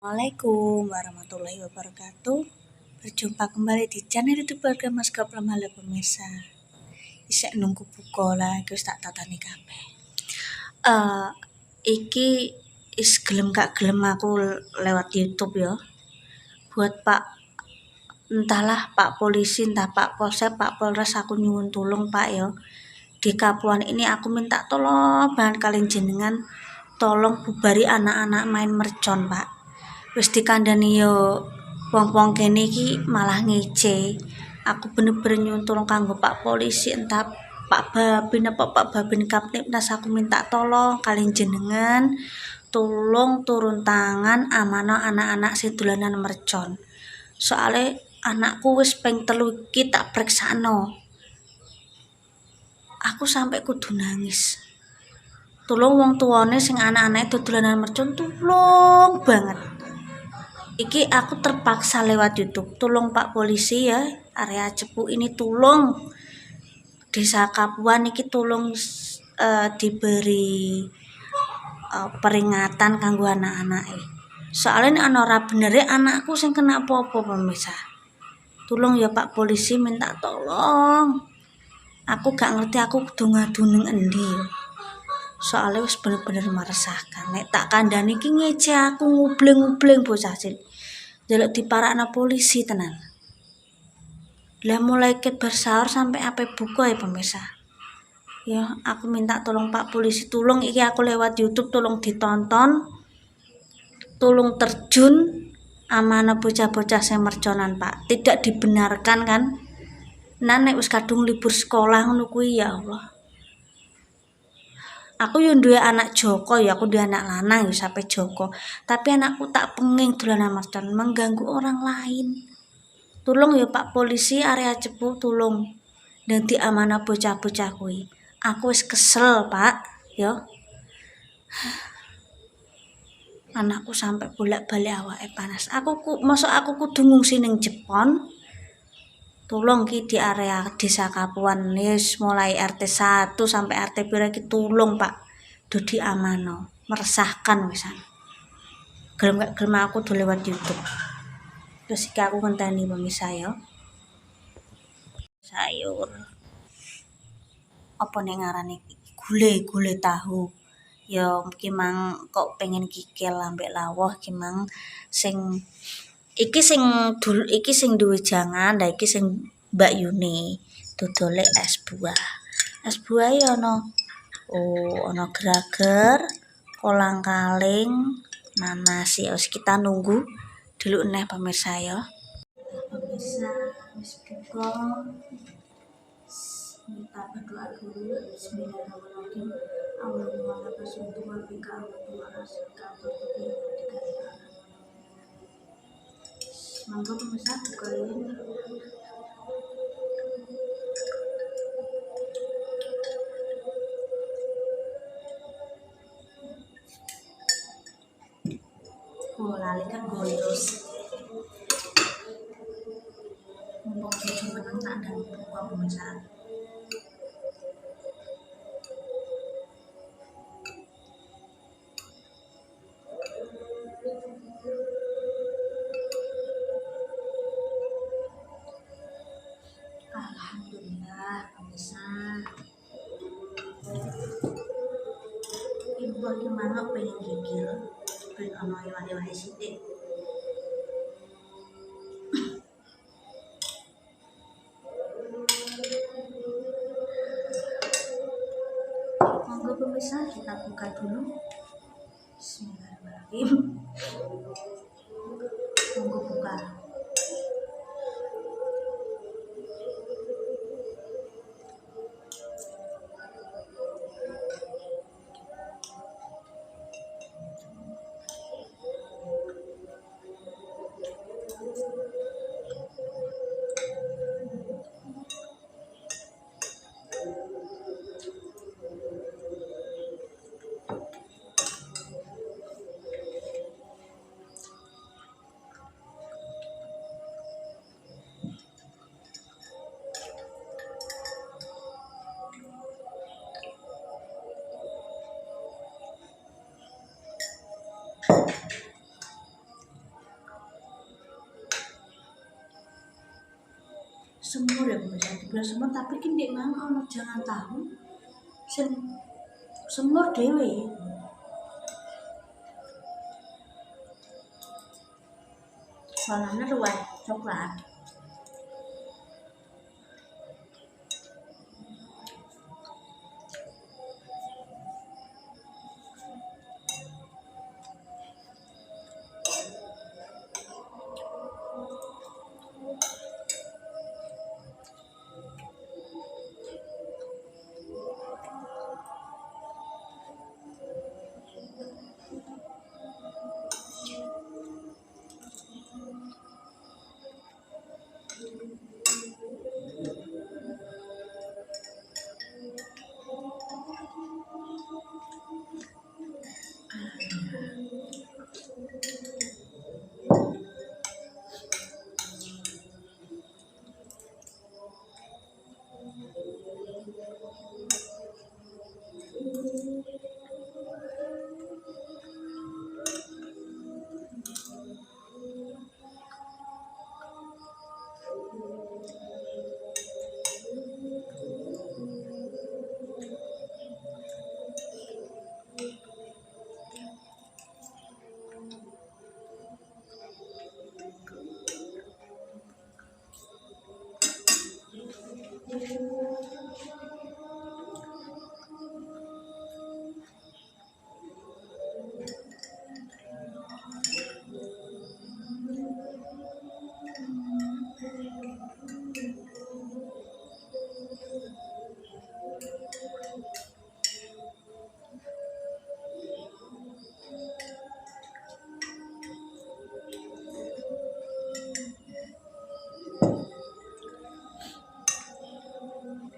Assalamualaikum warahmatullahi wabarakatuh. Berjumpa kembali di channel YouTube keluarga Mas Gaplam. Halo pemirsa. Isek nunggu buka lah, wis tak tatani kabeh. Iki is gelem gak gelem aku lewat YouTube ya. Buat Pak, entahlah Pak polisi, entah Pak Polsek, Pak Polres, aku nyuwun tolong Pak ya. Di Kapuan ini aku minta tolong banget kalian jenengan, tolong bubari anak-anak main mercon Pak. Wis dikandani yo wong-wong kene iki malah ngece. Aku bener-bener nyuwun tolong kanggo Pak polisi, entah Pak Babin apa Pak Babin Kaptipnas, aku minta tolong kalian jenengan tolong turun tangan amanah anak-anak sing dolanan mercon. Soale anakku wis ping 3 iki tak preksano. Aku sampai kudu nangis. Tolong wong tuane sing anak-anake dolanan mercon, tolong banget. Iki aku terpaksa lewat YouTube. Tolong Pak polisi ya, area Cepu ini tolong Desa Kapuan iki tolong diberi peringatan kanggo anak-anake. Soalnya ana ora benere anakku sing kena apa-apa pemirsa. Tolong ya Pak polisi, minta tolong. Aku gak ngerti aku kudu ngadu ning endi. Soalnya wis bener-bener meresahkan. Nek tak kandhani iki ngece aku ngubleng-ngubleng bocah sih. Jaluk diparakna polisi tenan. Lah mulai ket bersaur sampai ape buka ya pemirsa. Ya, aku minta tolong Pak polisi, tolong iki aku lewat YouTube, tolong ditonton. Tolong terjun amanah bocah-bocah sing merconan Pak. Tidak dibenarkan kan? Nek wis kadung libur sekolah ngono kuwi ya Allah. Aku yo duwe anak Joko ya, aku duwe anak lanang ya sampai Joko. Tapi anakku tak penging dolanan mercon, mengganggu orang lain. Tolong ya Pak polisi area Cepu, tolong nanti amanah bocah-bocah kuwi. Aku wis kesel Pak, ya. Anakku sampai bolak-balik awake panas. Mosok aku kudu ngungsi ning Jepon. Tolong ki di area Desa Kapuan wis mulai RT 1 sampai RT pira iki tolong Pak. Dadi amano, meresahkan wisan. Gelem gak gelem aku do lewat YouTube. Terus iki aku ngenteni pemirsa ya. Sayur. Apa nek ngarane gule tahu. Ya kimang kok pengen kikil ambek lawuh kimang sing iki sing duwe jangan, lah iki sing Mbak Yuni dodole es buah. Es buah ya ana grager, kolang-kaling, nanas ya. Wis kita nunggu dulu neh pemirsa ya. Pemirsa wis buka. Kita berdoa dulu. Bismillahirrahmanirrahim. Allahumma basuntu wa bika wa asika monggo pemirsa bukain. Oh lali kan goyos. Mumpung cucu menang tak ada buka pemirsa. Alhamdulillah pemirsa. Ibu gimana pengen gigil, pengen ono iwak-iwak sithik. Monggo pemirsa kita buka dulu. Bismillahirrahmanirrahim. Monggo buka. semur ya bisa dibilang semur tapi ki ndek mang ono jangan tahu sing semur dhewe warnanya luwih coklat.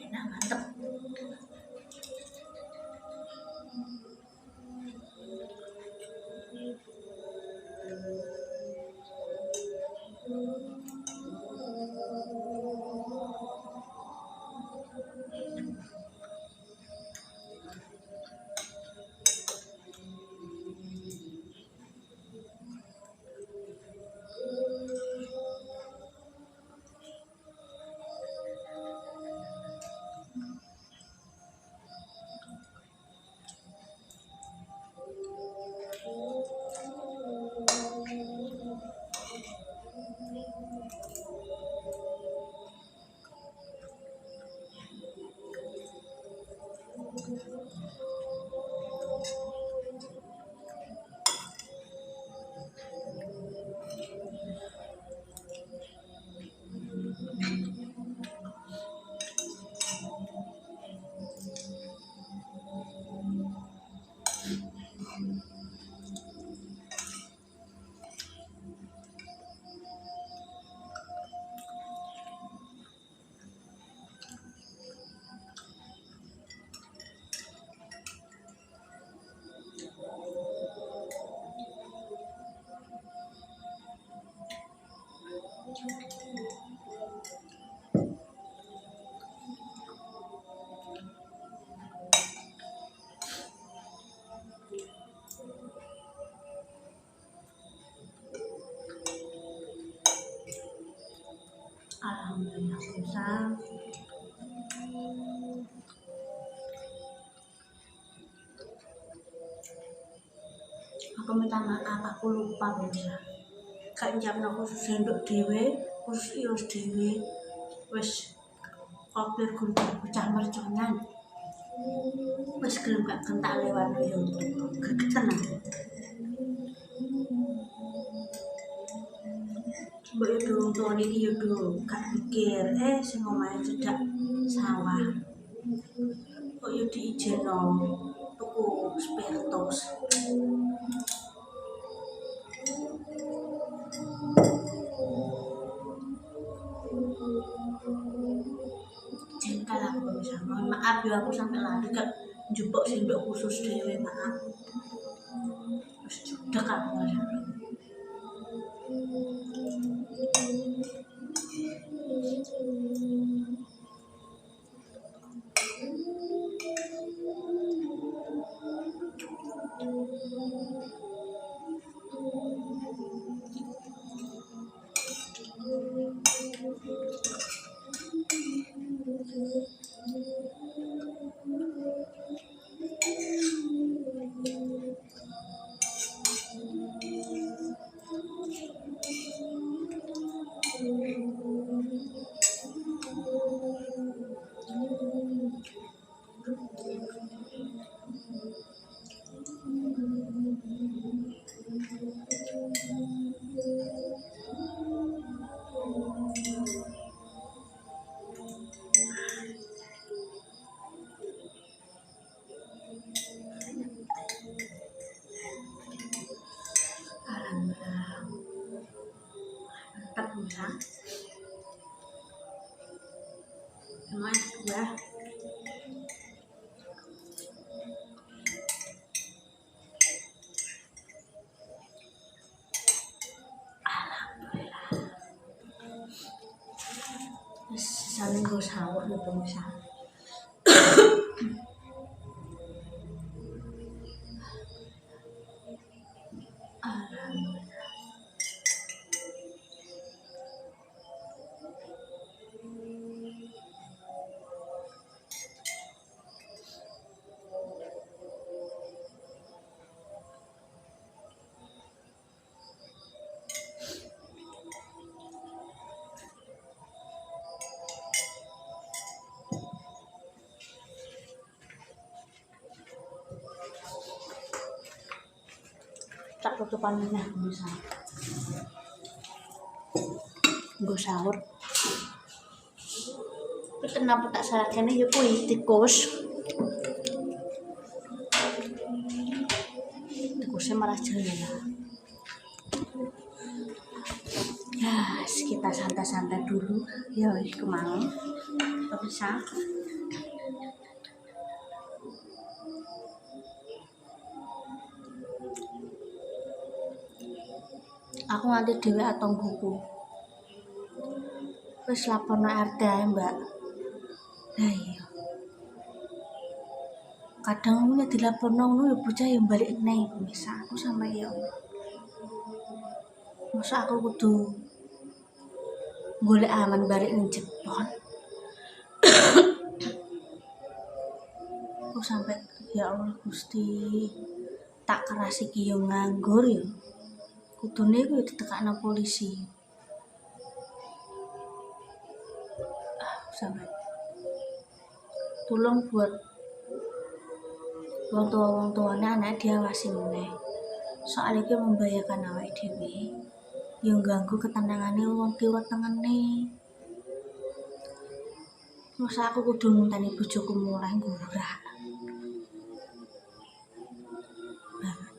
Enak mantep. Alhamdulillah bisa. Aku minta maaf, aku lupa bisa. Kak njamno khusus sendok dhewe, khusus ios dhewe. Wis kopir guru pecah mercongan. Wis gelem gak kentak lewat yo. Gegeten aku. Mbok yo durung tuwa iki yo durung gak pikir sing omahe cedhak sawah. Kok yo diijenno tuku spiritus. Jengkal aku bisa. Mohon maaf ya aku sampai lari ke njupuk sendok khusus dhewe, maaf. Wis judek aku ya. pemirsa. Mas buah. Saling gue sahur ya pemirsa. Tak tutupan minyak pemirsa. Gue sahur. Kenapa tak salahkan ya kuih tikusnya malah jaya ya. Kita santai-santai dulu ya kemang pemirsa. Aku nganti dhewe atong buku wis laporno RT ae mbak. Lah iya kadang ngono dilaporno ngono ya bocah ya balik neh pemirsa. Aku sama ya Allah, masa aku kudu golek aman balik ning Jepon. Aku sampai ya Allah Gusti tak keras iki yo nganggur ya kudune kuwi ditekakno polisi. Sampai tolong buat wong tuane anak diawasi meneh. Soalnya iki membahayakan awake dhewe. Yo ganggu ketenangane wong kiwa tengene. Masa aku kudu ngenteni bojoku mulai nggurak. Banget.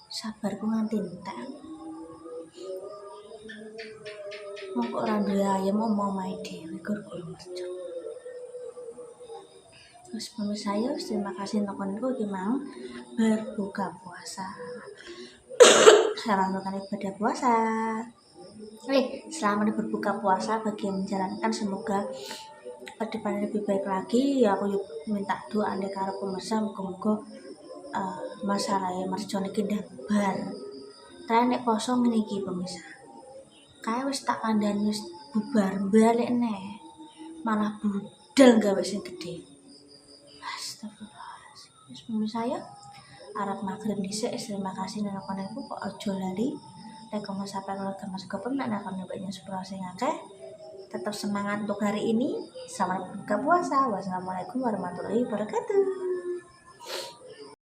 Sabarku nganti entek. Wong kok ora duwe ayam omahe dhewe gur-gur mercon. Terus pemirsa ya, terima kasih nontonku iki mau berbuka puasa. Selamat melakukan ibadah puasa. Selamat berbuka puasa bagi yang menjalankan, semoga kedepannya lebih baik lagi. Ya aku minta doa nih karo pemirsa muga-muga masalah mercon iki bar. Tapi nek kosong ngene iki pemirsa. Kae wis tak kandhani wis bubar balik neh. Malah budal gawe sing gede. Astagfirullahaladzim. Pemirsa ya, Arab maghrib dhisik. Terima kasih nonton aku kok aja lali. Rekomend sampai keluarga Mas Gopur nak nakon nyobanya sepuluh sing akeh. Tetap semangat untuk hari ini. Selamat berbuka puasa. Wassalamualaikum warahmatullahi wabarakatuh.